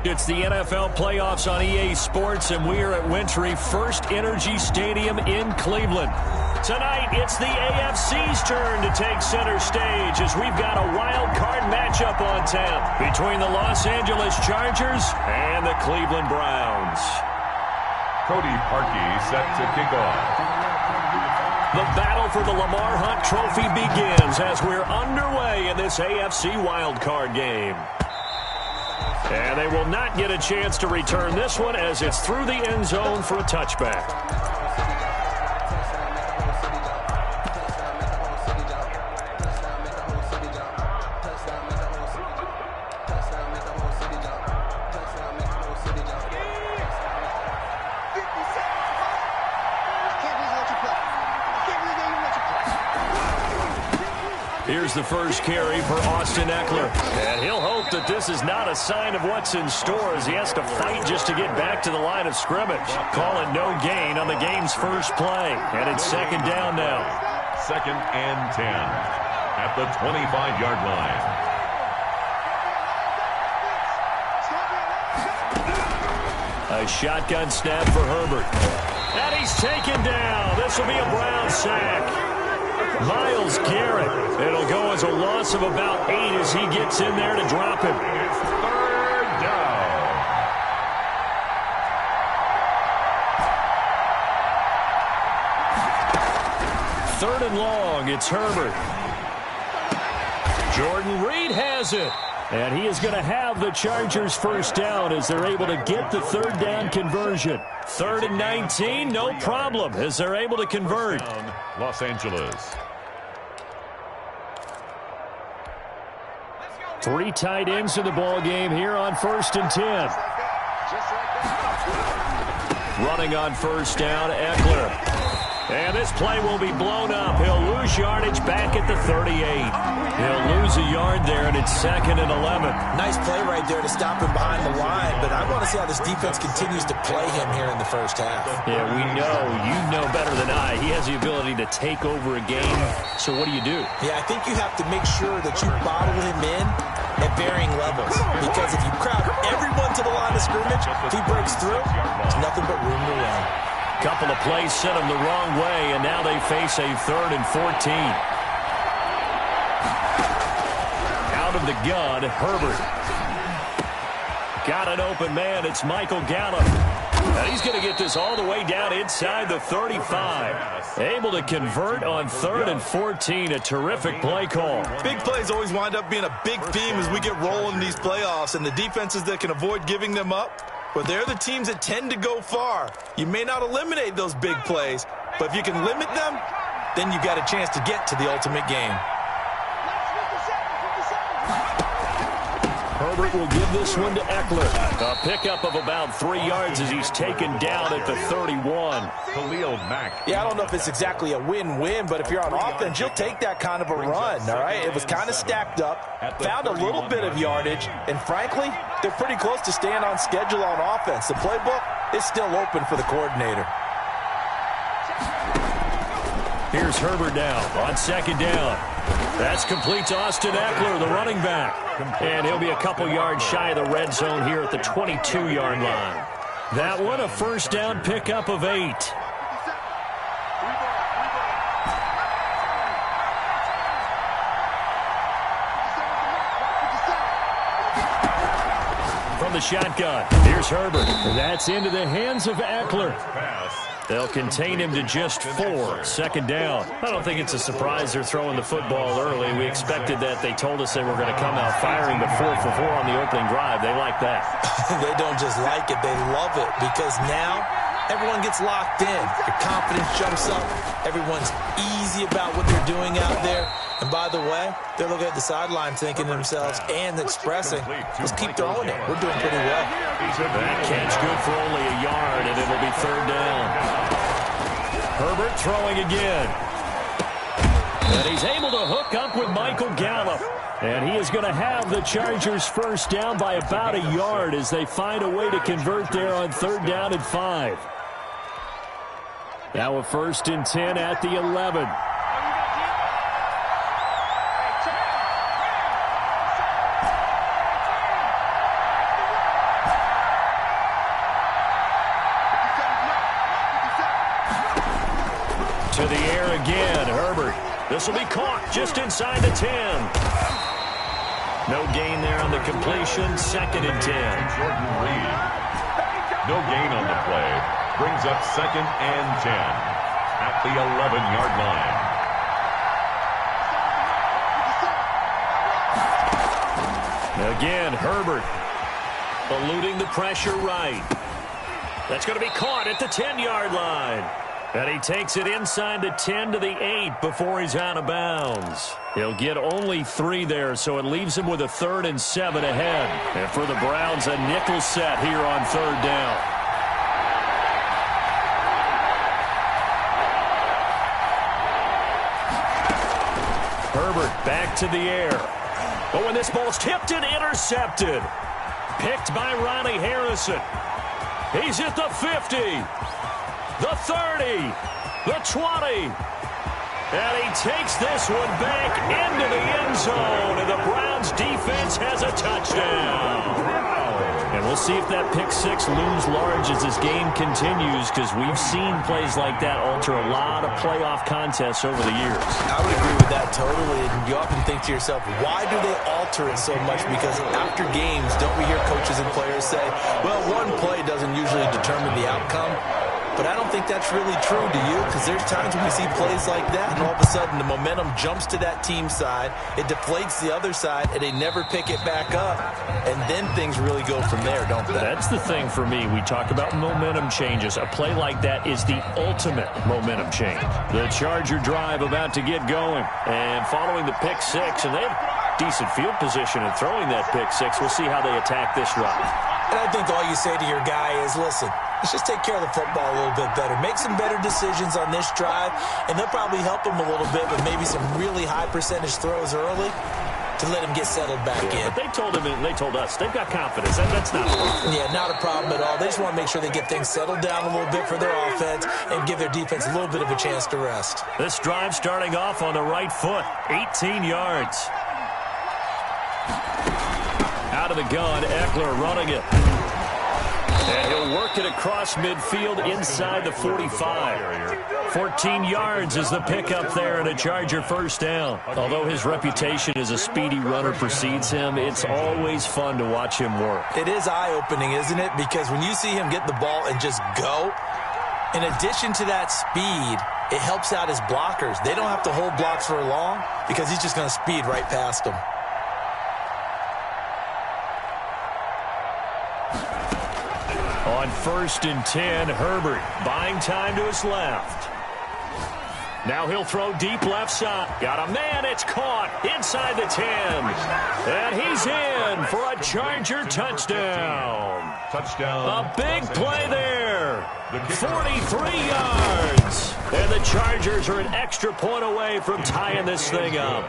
It's the NFL playoffs on EA Sports, and we are at Wintry First Energy Stadium in Cleveland. Tonight, it's the AFC's turn to take center stage as we've got a wild card matchup on tap between the Los Angeles Chargers and the Cleveland Browns. Cody Parkey set to kick off. The battle for the Lamar Hunt Trophy begins as we're underway in this AFC wildcard game. And they will not get a chance to return this one as it's through the end zone for a touchback. Here's the first carry for Austin Ekeler. And he'll hope that this is not a sign of what's in store as he has to fight just to get back to the line of scrimmage. Call it no gain on the game's first play. And it's second down now. 2nd and 10 at the 25-yard line. A shotgun snap for Herbert. And he's taken down. This will be a Brown sack. Myles Garrett. It'll go as a loss of about 8 as he gets in there to drop him. It's 3rd down. Third and long. It's Herbert. Jordan Reed has it. And he is going to have the Chargers first down as they're able to get the third down conversion. 3rd and 19, no problem as they're able to convert. Los Angeles. 3 tight ends in the ball game here on 1st and 10. Running on first down, Ekeler. And this play will be blown up. He'll lose yardage back at the 38. He'll lose a yard there, and it's 2nd and 11. Nice play right there to stop him behind the line, but I want to see how this defense continues to play him here in the first half. Yeah, we know. You know better than I. He has the ability to take over a game. So what do? Yeah, I think you have to make sure that you bottle him in at varying levels, because if you crowd everyone to the line of scrimmage, if he breaks through, there's nothing but room to run. Couple of plays sent him the wrong way, and now they face a 3rd and 14. Out of the gun, Herbert. Got an open man. It's Michael Gallup. And he's going to get this all the way down inside the 35. Able to convert on 3rd and 14. A terrific play call. Big plays always wind up being a big theme as we get rolling in these playoffs, and the defenses that can avoid giving them up, but they're the teams that tend to go far. You may not eliminate those big plays, but if you can limit them, then you've got a chance to get to the ultimate game. Herbert will give this one to Ekeler. A pickup of about 3 yards as he's taken down at the 31. Khalil Mack. Yeah, I don't know if it's exactly a win-win, but if you're on offense, you'll take that kind of a run, all right? It was kind of stacked up, found a little bit of yardage, and frankly, they're pretty close to staying on schedule on offense. The playbook is still open for the coordinator. Here's Herbert now on 2nd down. That's complete to Austin Ekeler, the running back. And he'll be a couple yards shy of the red zone here at the 22-yard line. That one, a first down pickup of 8. From the shotgun, here's Herbert. That's into the hands of Ekeler. They'll contain him to just 4. 2nd down. I don't think it's a surprise they're throwing the football early. We expected that. They told us they were going to come out firing, but 4 for 4 on the opening drive. They like that. They don't just like it. They love it, because now everyone gets locked in. Your confidence jumps up. Everyone's easy about what they're doing out there. And by the way, they're looking at the sideline thinking to themselves and expressing, let's keep throwing it. We're doing pretty well. That catch good for only a yard, and it'll be 3rd down. Herbert throwing again. And he's able to hook up with Michael Gallup. And he is going to have the Chargers first down by about a yard as they find a way to convert there on 3rd down and 5. Now a 1st and 10 at the 11. To the air again, Herbert. This will be caught just inside the 10. No gain there on the completion. 2nd and 10. Jordan Reed. No gain on the play. Brings up 2nd and 10 at the 11-yard line. Again, Herbert eluding the pressure right. That's going to be caught at the 10-yard line. And he takes it inside the 10 to the 8 before he's out of bounds. He'll get only 3 there, so it leaves him with a 3rd and 7 ahead. And for the Browns, a nickel set here on 3rd down. Herbert back to the air. But when this ball's tipped and intercepted. Picked by Ronnie Harrison. He's at the 50. The 30, the 20, and he takes this one back into the end zone, and the Browns defense has a touchdown. And we'll see if that pick 6 looms large as this game continues, because we've seen plays like that alter a lot of playoff contests over the years. I would agree with that totally, and you often think to yourself, why do they alter it so much? Because after games, don't we hear coaches and players say, well, one play doesn't usually determine the outcome? But I don't think that's really true, do you? Because there's times when we see plays like that, and all of a sudden the momentum jumps to that team side, it deflates the other side, and they never pick it back up, and then things really go from there, don't they? That's the thing for me. We talk about momentum changes. A play like that is the ultimate momentum change. The Charger drive about to get going, and following the pick 6, and they have decent field position in throwing that pick 6. We'll see how they attack this drive. And I think all you say to your guy is, listen, let's just take care of the football a little bit better. Make some better decisions on this drive, and they'll probably help him a little bit with maybe some really high percentage throws early to let him get settled back in. But they told him, and they told us, they've got confidence. That's not a problem. Yeah, not a problem at all. They just want to make sure they get things settled down a little bit for their offense and give their defense a little bit of a chance to rest. This drive starting off on the right foot, 18 yards. Out of the gun, Eckler running it. And he'll work it across midfield inside the 45. 14 yards is the pickup there and a Charger first down. Although his reputation as a speedy runner precedes him, it's always fun to watch him work. It is eye-opening, isn't it? Because when you see him get the ball and just go, in addition to that speed, it helps out his blockers. They don't have to hold blocks for long because he's just going to speed right past them. On 1st and 10, Herbert buying time to his left. Now he'll throw deep left side. Got a man, it's caught inside the 10. And he's in for a Charger touchdown. Touchdown. A big play there. 43 yards. And the Chargers are an extra point away from tying this thing up.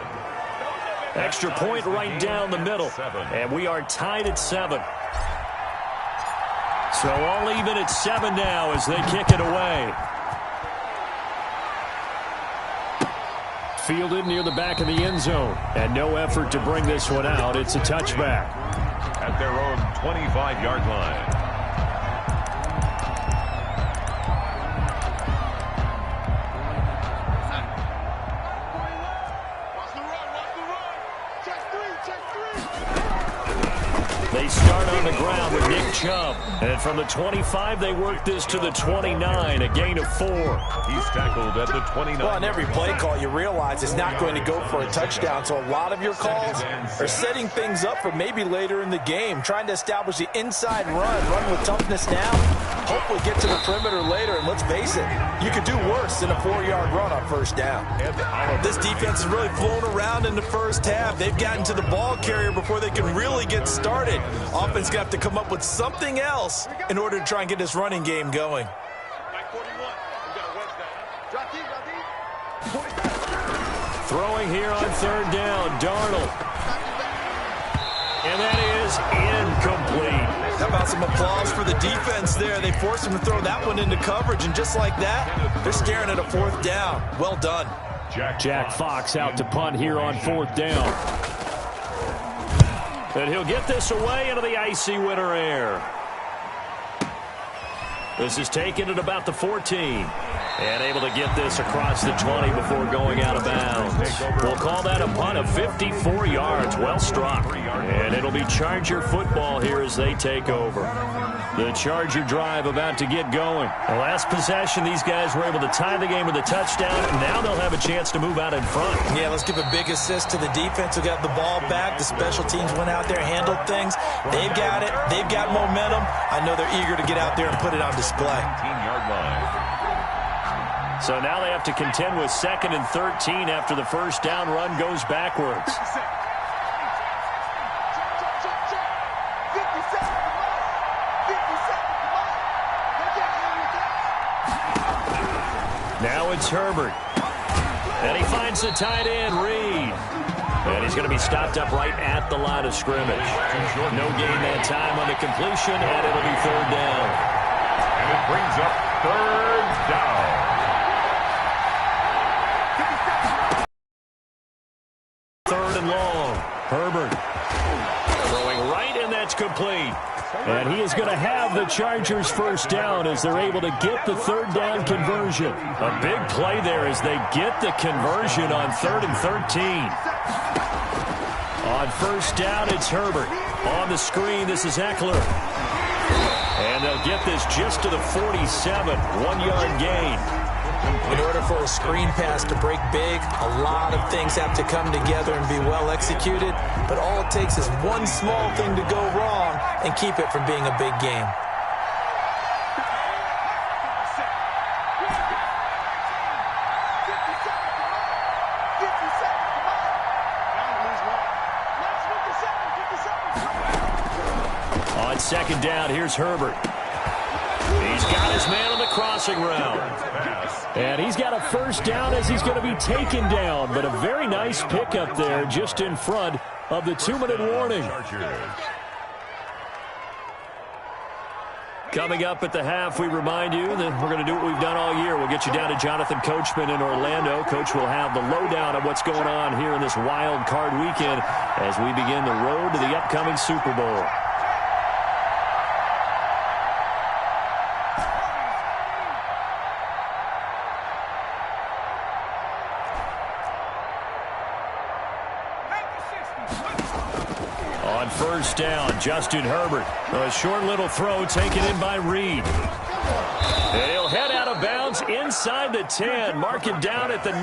Extra point right down the middle. And we are tied at 7. So all even at 7 now as they kick it away. Fielded near the back of the end zone. And no effort to bring this one out. It's a touchback. At their own 25-yard line. They start on the ground with Nick Chubb. And from the 25, they work this to the 29, a gain of 4. He's tackled at the 29. Well, on every play call, you realize it's not going to go for a touchdown. So a lot of your calls are setting things up for maybe later in the game, trying to establish the inside run with toughness now. Hopefully get to the perimeter later. And let's face it, you could do worse than a 4-yard run on first down. This defense has really flown around in the first half. They've gotten to the ball carrier before they can really get started. Offense going to have to come up with something else in order to try and get this running game going. Throwing here on 3rd down, Darnold. And that is incomplete. How about some applause for the defense there? They forced him to throw that one into coverage, and just like that, they're staring at a 4th down. Well done. Jack Fox out to punt here on 4th down. And he'll get this away into the icy winter air. This is taken at about the 14. And able to get this across the 20 before going out of bounds. We'll call that a punt of 54 yards. Well struck. And it'll be Charger football here as they take over. The Charger drive about to get going. The last possession, these guys were able to tie the game with a touchdown. Now they'll have a chance to move out in front. Yeah, let's give a big assist to the defense who got the ball back. The special teams went out there, handled things. They've got it. They've got momentum. I know they're eager to get out there and put it on display. 18-yard line. So now they have to contend with 2nd and 13 after the first down run goes backwards. Now it's Herbert. And he finds the tight end, Reed. And he's going to be stopped up right at the line of scrimmage. No gain that time on the completion, and it'll be 3rd down. And it brings up 3rd down. 3rd and long. Herbert throwing right, and that's complete. And he is going to have the Chargers first down as they're able to get the 3rd down conversion. A big play there as they get the conversion on 3rd and 13. On first down, it's Herbert. On the screen, this is Eckler. And they'll get this just to the 47, 1-yard gain. In order for a screen pass to break big, a lot of things have to come together and be well executed. But all it takes is one small thing to go wrong and keep it from being a big game. On 2nd down, here's Herbert. He's got his man on the crossing route. And he's got a first down as he's going to be taken down. But a very nice pickup there just in front of the 2-minute warning. Coming up at the half, we remind you that we're going to do what we've done all year. We'll get you down to Jonathan Coachman in Orlando. Coach will have the lowdown of what's going on here in this wild card weekend as we begin the road to the upcoming Super Bowl. On first down, Justin Herbert. A short little throw taken in by Reed. And he'll head out of bounds inside the 10. Mark it down at the 9.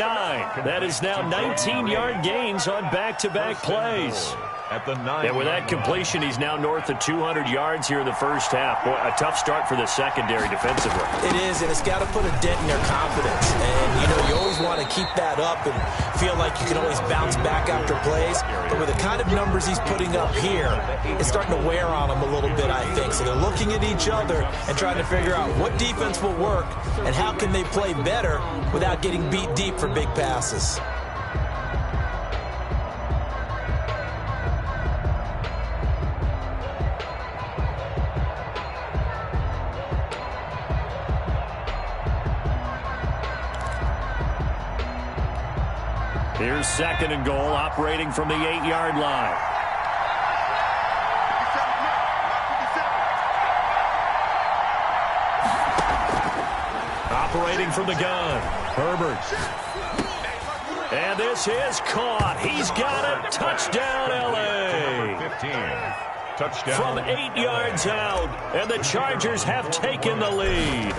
That is now 19-yard gains on back-to-back plays. At the 9. And with that completion, he's now north of 200 yards here in the first half. Boy, a tough start for the secondary defensively. It is, and it's got to put a dent in their confidence. And, you know, you always want to keep that up and feel like you can always bounce back after plays. But with the kind of numbers he's putting up here, it's starting to wear on them a little bit, I think. So they're looking at each other and trying to figure out what defense will work and how can they play better without getting beat deep for big passes. Here's 2nd and goal, operating from the 8-yard line. Operating from the gun, Herbert. And this is caught. He's got it. Touchdown, L.A. 15. Touchdown. From 8 yards out, and the Chargers have taken the lead.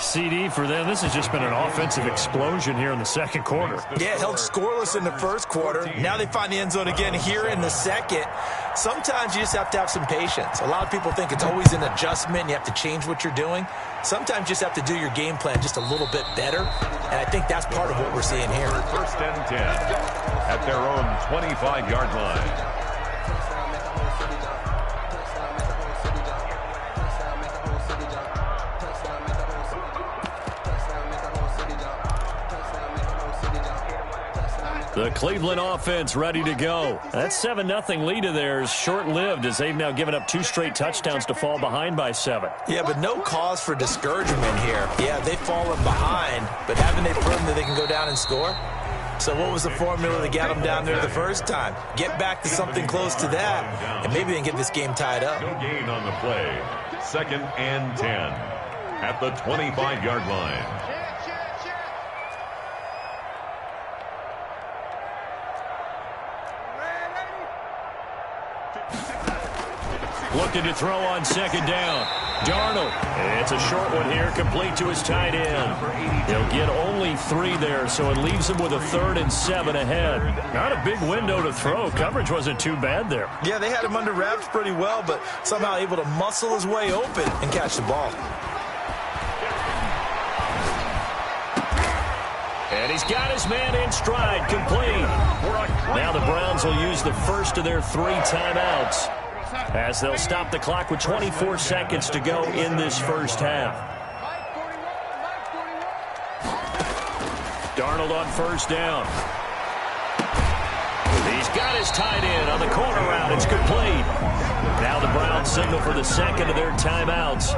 CD for them. This has just been an offensive explosion here in the second quarter. Yeah, held scoreless in the first quarter. Now they find the end zone again here in the second. Sometimes you just have to have some patience. A lot of people think it's always an adjustment. You have to change what you're doing. Sometimes you just have to do your game plan just a little bit better. And I think that's part of what we're seeing here. 1st and 10 at their own 25-yard line. The Cleveland offense ready to go. That 7-0 lead of theirs short-lived as they've now given up 2 straight touchdowns to fall behind by 7. Yeah, but no cause for discouragement here. Yeah, they've fallen behind, but haven't they proven that they can go down and score? So what was the formula that got them down there the first time? Get back to something close to that, and maybe then get this game tied up. No gain on the play. 2nd and 10 at the 25-yard line. Looking to throw on 2nd down. Darnold. It's a short one here, complete to his tight end. He'll get only 3 there, so it leaves him with a 3rd and 7 ahead. Not a big window to throw. Coverage wasn't too bad there. Yeah, they had him under wraps pretty well, but somehow able to muscle his way open and catch the ball. And he's got his man in stride, complete. Now the Browns will use the first of their 3 timeouts, as they'll stop the clock with 24 seconds to go in this first half. Darnold on 1st down. He's got his tight end on the corner route. It's complete. Now the Browns signal for the second of their timeouts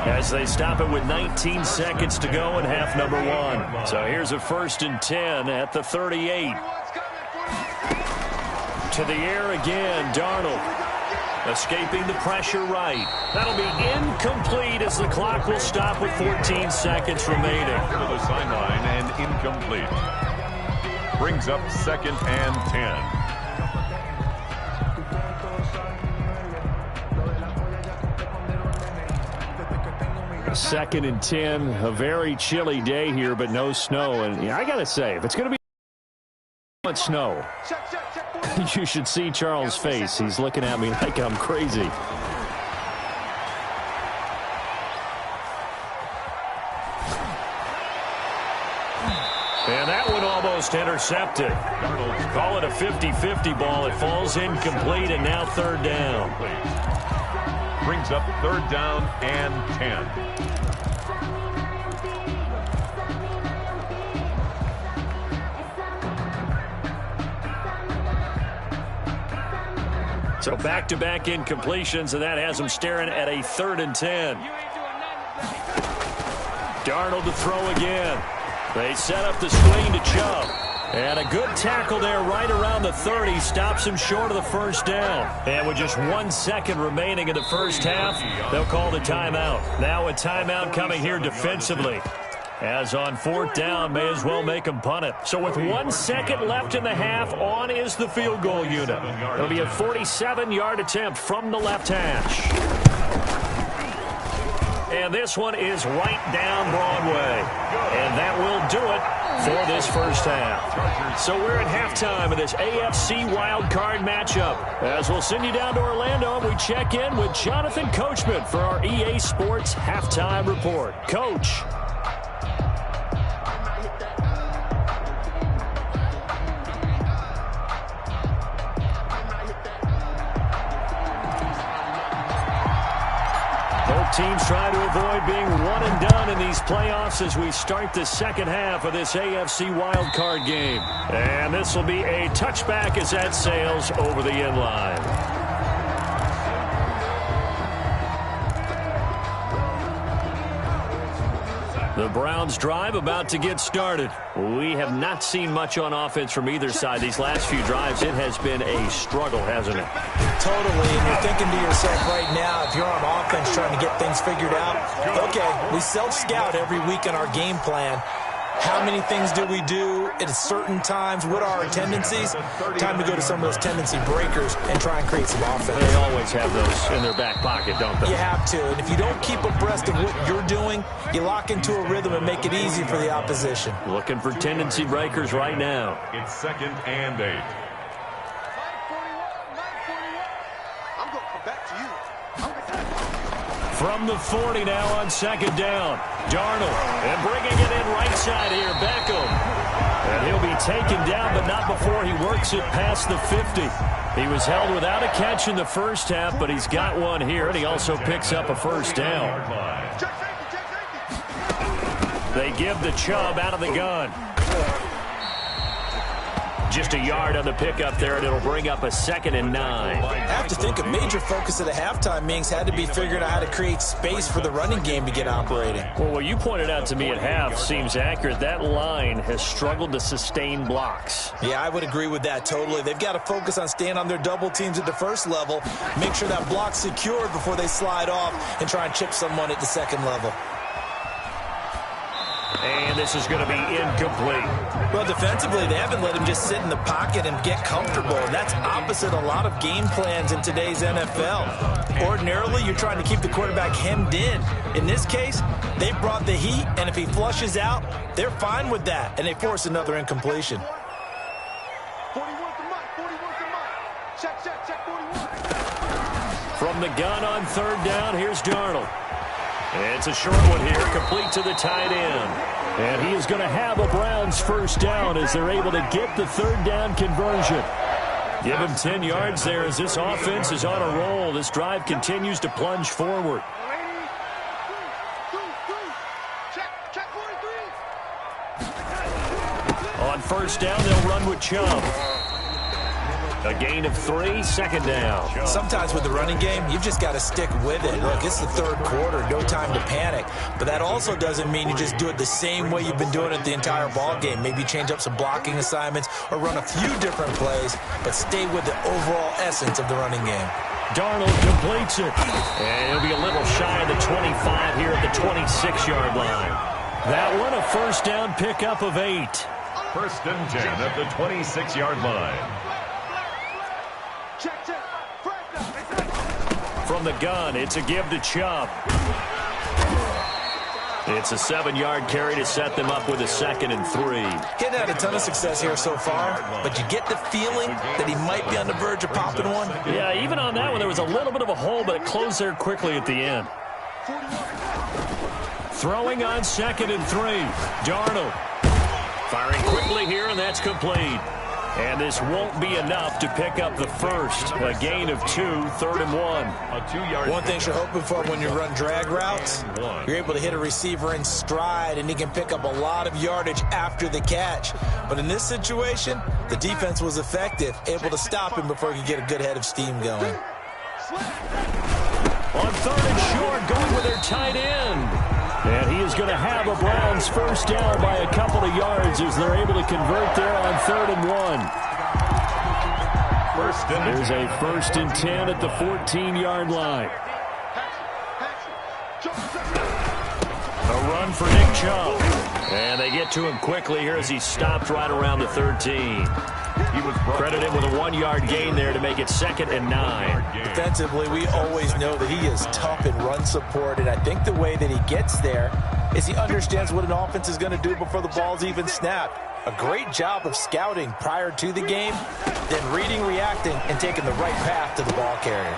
as they stop it with 19 seconds to go in half number 1. So here's a 1st and 10 at the 38. To the air again, Darnold. Escaping the pressure right. That'll be incomplete as the clock will stop with 14 seconds remaining. To the sideline and incomplete. Brings up 2nd and 10. 2nd and 10, a very chilly day here, but no snow. And I got to say, if it's going to be much snow, you should see Charles' face. He's looking at me like I'm crazy. And that one almost intercepted. Call it a 50-50 ball. It falls incomplete, and now 3rd down. Brings up 3rd down and 10. So back-to-back incompletions, and that has them staring at a 3rd and 10. Darnold to throw again. They set up the screen to Chubb. And a good tackle there right around the 30. Stops him short of the 1st down. And with just 1 second remaining in the first half, they'll call the timeout. Now a timeout coming here defensively. As on 4th down, may as well make him punt it. So with 1 second left in the half, on is the field goal unit. It'll be a 47-yard attempt from the left hash. And this one is right down Broadway. And that will do it for this first half. So we're at halftime of this AFC wildcard matchup. As we'll send you down to Orlando, and we check in with Jonathan Coachman for our EA Sports Halftime Report. Coach. Teams try to avoid being one and done in these playoffs as we start the second half of this AFC wildcard game. And this will be a touchback as that sails over the end line. The Browns drive about to get started. We have not seen much on offense from either side. These last few drives, it has been a struggle, hasn't it? Totally, and you're thinking to yourself right now, if you're on offense trying to get things figured out, okay, we self-scout every week in our game plan. How many things do we do at certain times? What are our tendencies? Time to go to some of those tendency breakers and try and create some offense. They always have those in their back pocket, don't they? You have to, and if you don't keep abreast of what you're doing, you lock into a rhythm and make it easy for the opposition. Looking for tendency breakers right now. It's 2nd and 8. From the 40 now on 2nd down. Darnold, and bringing it in right side here, Beckham. And he'll be taken down, but not before he works it past the 50. He was held without a catch in the first half, but he's got one here, and he also picks up a 1st down. They give the Chubb out of the gun. Just a yard on the pickup there, and it'll bring up a 2nd and 9. I have to think a major focus of the halftime meetings had to be figuring out how to create space for the running game to get operating. Well, what you pointed out to me at half seems accurate. That line has struggled to sustain blocks. Yeah, I would agree with that totally. They've got to focus on staying on their double teams at the first level, make sure that block's secured before they slide off and try and chip someone at the second level. And this is going to be incomplete. Well, defensively, they haven't let him just sit in the pocket and get comfortable. And that's opposite a lot of game plans in today's NFL. Ordinarily, you're trying to keep the quarterback hemmed in. In this case, they brought the heat, and if he flushes out, they're fine with that, and they force another incompletion. 41 to Mike, 41 to Mike. Check 41. From the gun on 3rd down, here's Darnold. It's a short one here, complete to the tight end. And he is going to have a Browns first down as they're able to get the 3rd down conversion. Give him 10 yards there as this offense is on a roll. This drive continues to plunge forward. Check 43. On 1st down, they'll run with Chubb. A gain of 3, 2nd down. Sometimes with the running game, you've just got to stick with it. Look, it's the 3rd quarter, no time to panic. But that also doesn't mean you just do it the same way you've been doing it the entire ball game. Maybe change up some blocking assignments or run a few different plays, but stay with the overall essence of the running game. Darnold completes it. And he'll be a little shy of the 25 here at the 26-yard line. That one a 1st down pickup of 8. 1st and 10 at the 26-yard line. Check. From the gun, it's a give to Chubb. It's a 7-yard carry to set them up with a 2nd and 3. Getting had a ton of success here so far, but you get the feeling that he might be on the verge of popping one. Yeah, even on that one, there was a little bit of a hole, but it closed there quickly at the end. Throwing on 2nd and 3. Darnold firing quickly here, and that's complete. And this won't be enough to pick up the first. A gain of 2, 3rd and 1. A 2-yard. One thing you're hoping for when you run drag routes, you're able to hit a receiver in stride, and he can pick up a lot of yardage after the catch. But in this situation, the defense was effective, able to stop him before he could get a good head of steam going. On 3rd and short, going with their tight end. And he is going to have a Browns first down by a couple of yards as they're able to convert there on 3rd and 1. There's a 1st and 10 at the 14-yard line. A run for Nick Chubb. And they get to him quickly here as he stopped right around the 13. He was credited with a 1-yard gain there to make it 2nd and 9. Defensively, we always know that he is tough in run support, and I think the way that he gets there is he understands what an offense is going to do before the ball's even snapped. A great job of scouting prior to the game, then reading, reacting, and taking the right path to the ball carrier.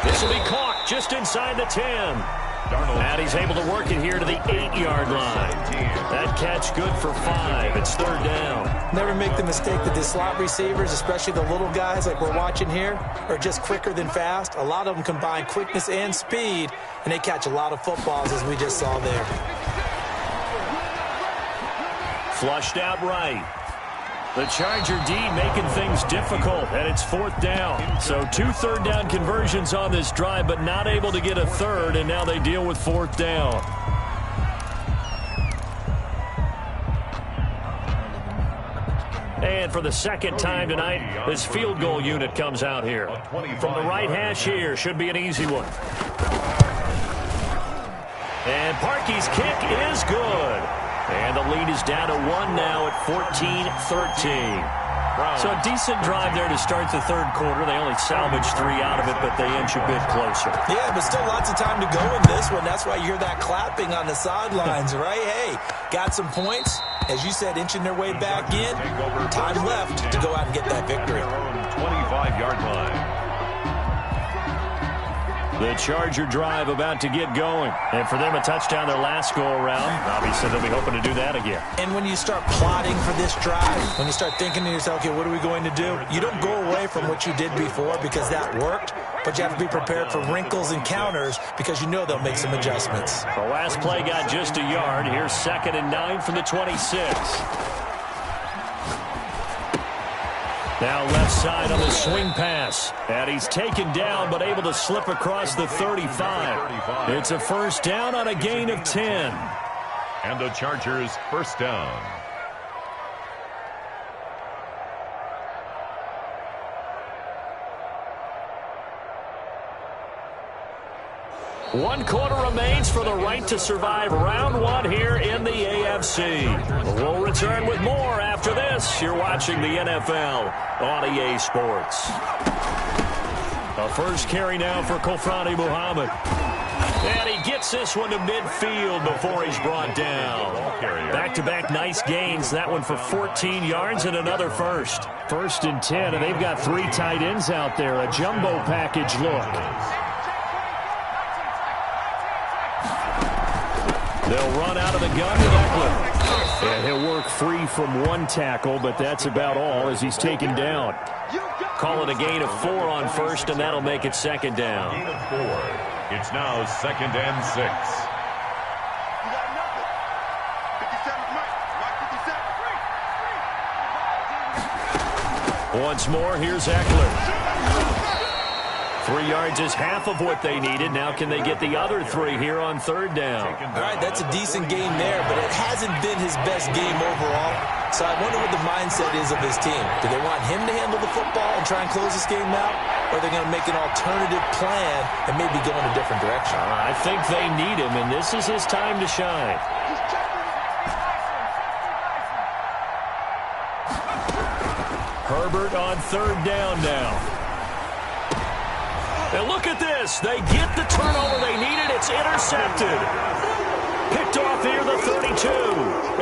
This will be caught just inside the 10. And he's able to work it here to the 8-yard line. That catch good for 5. It's 3rd down. Never make the mistake that the slot receivers, especially the little guys like we're watching here, are just quicker than fast. A lot of them combine quickness and speed, and they catch a lot of footballs, as we just saw there. Flushed out right. The Charger D making things difficult, and it's 4th down. So 2 3rd down conversions on this drive, but not able to get a 3rd, and now they deal with 4th down. And for the 2nd time tonight, this field goal unit comes out here. From the right hash here, should be an easy one. And Parkey's kick is good. And the lead is down to 1 now at 14-13. So a decent drive there to start the 3rd quarter. They only salvaged 3 out of it, but they inch a bit closer. Yeah, but still lots of time to go in this one. That's why you hear that clapping on the sidelines, right? Hey, got some points. As you said, inching their way back in. Time left to go out and get that victory. 25-yard line. The Charger drive about to get going. And for them, a touchdown their last go-around. Obviously, they'll be hoping to do that again. And when you start plotting for this drive, when you start thinking to yourself, okay, what are we going to do? You don't go away from what you did before because that worked, but you have to be prepared for wrinkles and counters because you know they'll make some adjustments. The last play got just a yard. Here's 2nd and 9 from the 26. Now left side on the swing pass. And he's taken down but able to slip across the 35. It's a first down on a gain of 10. And the Chargers first down. One quarter remains for the right to survive round one here in the AFC. We'll return with more after this. You're watching the NFL on EA Sports. A first carry now for Kofrani Muhammad. And he gets this one to midfield before he's brought down. Back-to-back nice gains. That one for 14 yards and another first. 1st and 10, and they've got 3 tight ends out there. A jumbo package look. They'll run out of the gun with Eckler. And he'll work free from 1 tackle, but that's about all as he's taken down. Call it a gain of 4 on first, and that'll make it 2nd down. Gain of 4. It's now 2nd and 6. You got nothing. 57, Mike. 57. Once more, here's Eckler. 3 yards is half of what they needed. Now can they get the other 3 here on 3rd down? All right, that's a decent game there, but it hasn't been his best game overall. So I wonder what the mindset is of his team. Do they want him to handle the football and try and close this game out? Or are they going to make an alternative plan and maybe go in a different direction? I think they need him, and this is his time to shine. Herbert on 3rd down now. And look at this. They get the turnover they needed. It's intercepted. Picked off here, the 32.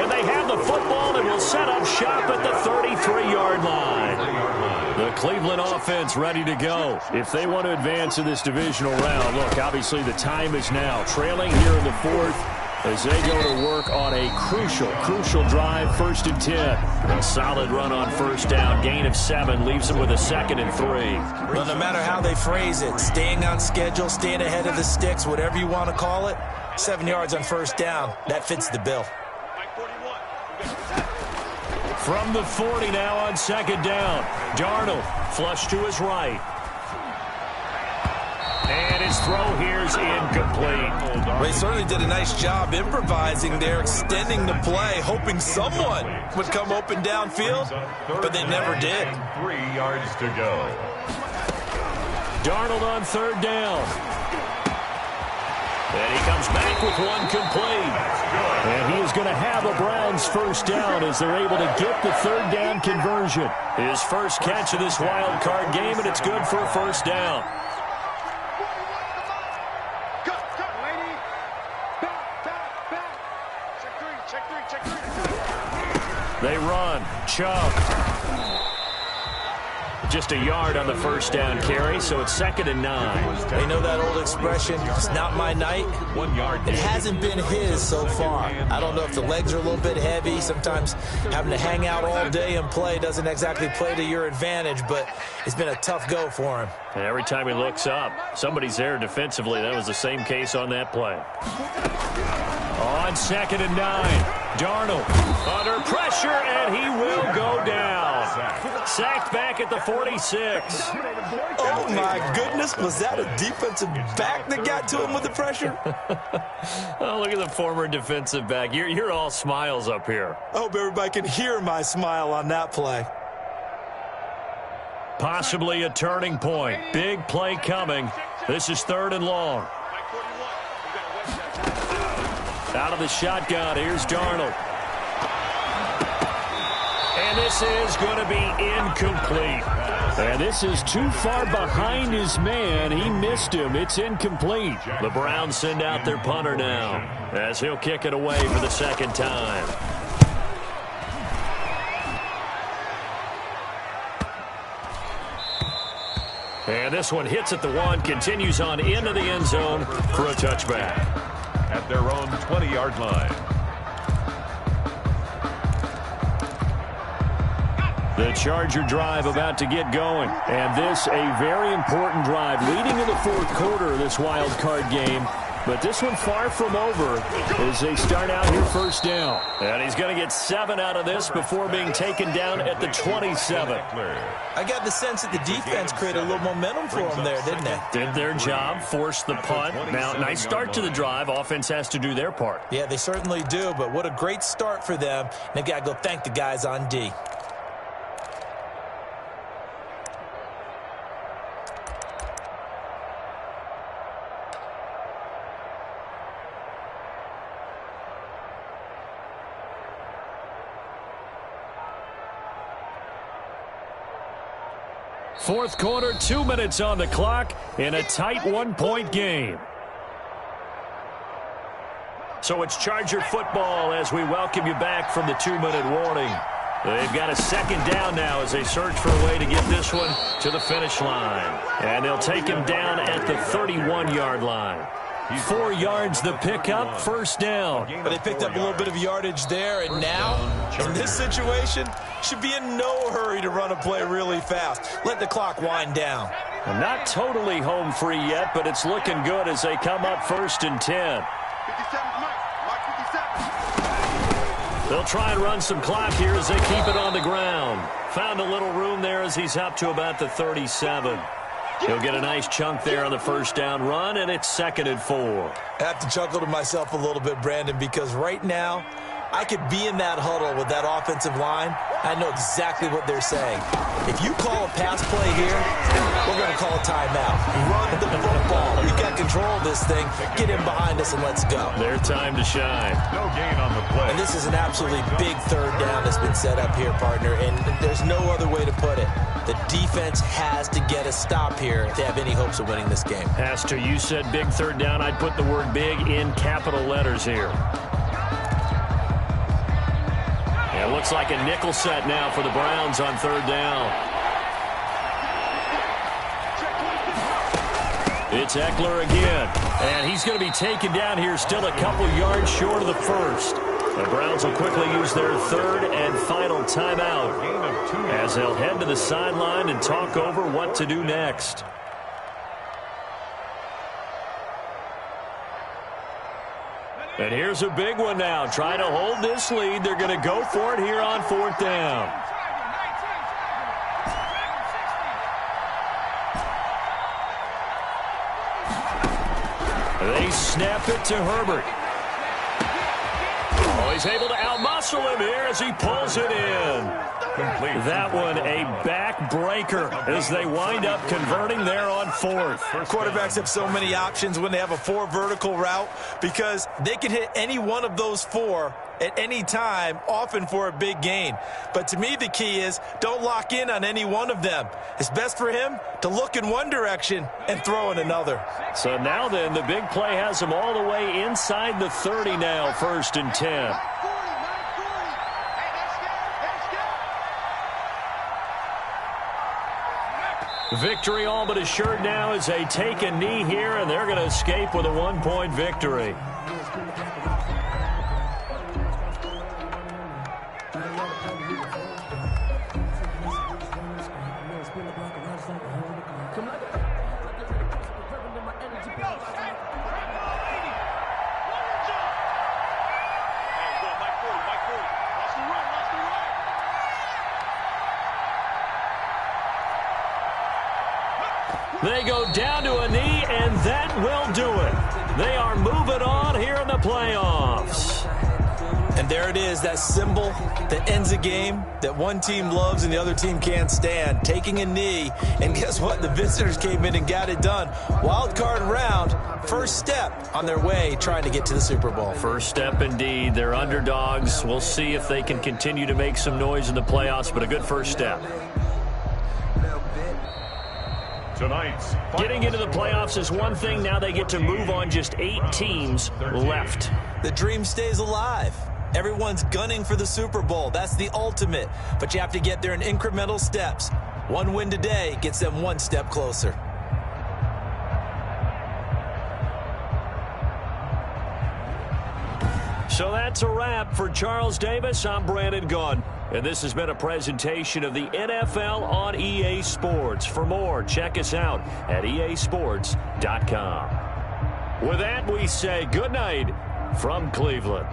And they have the football and will set up shop at the 33-yard line. The Cleveland offense ready to go. If they want to advance in this divisional round, look, obviously the time is now. Trailing here in the 4th as they go to work on a crucial drive, 1st and 10. A solid run on 1st down, gain of 7, leaves them with a 2nd and 3. Well, no matter how they phrase it, staying on schedule, staying ahead of the sticks, whatever you want to call it, 7 yards on 1st down, that fits the bill. From the 40 now on 2nd down. Darnold flush to his right. And his throw here's incomplete. Well, he certainly did a nice job improvising there, extending the play, hoping someone would come open downfield, but they never did. 3 yards to go. Darnold on 3rd down. And he comes back with one complete. And he is going to have a Browns 1st down as they're able to get the 3rd down conversion. His first catch of this wild card game, and it's good for a 1st down. They run. Chubb. Just a yard on the 1st down carry, so it's 2nd and 9. They know that old expression, it's not my night. 1 yard. It hasn't been his so far. I don't know if the legs are a little bit heavy. Sometimes having to hang out all day and play doesn't exactly play to your advantage, but it's been a tough go for him. And every time he looks up, somebody's there defensively. That was the same case on that play. On 2nd and 9, Darnold under pressure, and he will go down. Sacked back at the 46. Oh, my goodness. Was that a defensive back that got to him with the pressure? Oh, look at the former defensive back. You're all smiles up here. I hope everybody can hear my smile on that play. Possibly a turning point. Big play coming. This is 3rd and long. Out of the shotgun, here's Darnold. And this is going to be incomplete. And this is too far behind his man. He missed him. It's incomplete. The Browns send out their punter now as he'll kick it away for the 2nd time. And this one hits at the 1, continues on into the end zone for a touchback. At their own 20-yard line. The Charger drive about to get going. And this a very important drive leading in the 4th quarter of this wild card game. But this one far from over as they start out here first down. And he's going to get 7 out of this before being taken down at the 27. I got the sense that the defense created a little momentum for them there, didn't they? Did their job, forced the punt. Now, nice start to the drive. Offense has to do their part. Yeah, they certainly do, but what a great start for them. They've got to go thank the guys on D. Fourth quarter, 2 minutes on the clock in a tight 1-point game. So it's Charger football as we welcome you back from the 2-minute warning. They've got a second down now as they search for a way to get this one to the finish line. And they'll take him down at the 31-yard line. 4 yards the pickup, first down. But they picked up a little bit of yardage there, and now, in this situation, should be in no hurry to run a play really fast. Let the clock wind down. Not totally home free yet, but it's looking good as they come up 1st and 10. 57, Mike 57. They'll try and run some clock here as they keep it on the ground. Found a little room there as he's up to about the 37. He'll get a nice chunk there on the first down run, and it's 2nd and 4. I have to chuckle to myself a little bit, Brandon, because right now, I could be in that huddle with that offensive line. I know exactly what they're saying. If you call a pass play here, we're going to call a timeout. Run the football. We've got control of this thing. Get in behind us and let's go. Their time to shine. No gain on the play. And this is an absolutely big third down that's been set up here, partner, and there's no other way to put it. The defense has to get a stop here if they have any hopes of winning this game. Pastor, you said big third down. I'd put the word big in capital letters here. It looks like a nickel set now for the Browns on third down. It's Eckler again, and he's going to be taken down here still a couple yards short of the first. The Browns will quickly use their third and final timeout as they'll head to the sideline and talk over what to do next. And here's a big one now. Trying to hold this lead. They're going to go for it here on 4th down. They snap it to Herbert. Oh, he's able to outmuscle him here as he pulls it in. That one a backbreaker as they wind up converting there on 4th. Quarterbacks have so many options when they have a 4 vertical route because they can hit any one of those 4 at any time, often for a big gain. But to me, the key is don't lock in on any one of them. It's best for him to look in one direction and throw in another. So now then, the big play has him all the way inside the 30 now, 1st and 10. Victory all but assured now as they take a knee here, and they're going to escape with a 1-point victory. They go down to a knee, and that will do it. They are moving on here in the playoffs. And there it is, that symbol that ends a game that one team loves and the other team can't stand, taking a knee. And guess what? The visitors came in and got it done. Wild card round, first step on their way trying to get to the Super Bowl. First step indeed. They're underdogs. We'll see if they can continue to make some noise in the playoffs, but a good first step. Tonight's getting into the playoffs is one thing. Now they get to move on. Just 8 teams left. The dream stays alive. Everyone's gunning for the Super Bowl. That's the ultimate. But you have to get there in incremental steps. One win today gets them one step closer. So that's a wrap for Charles Davis. I'm Brandon Gunn. And this has been a presentation of the NFL on EA Sports. For more, check us out at easports.com. With that, we say goodnight from Cleveland.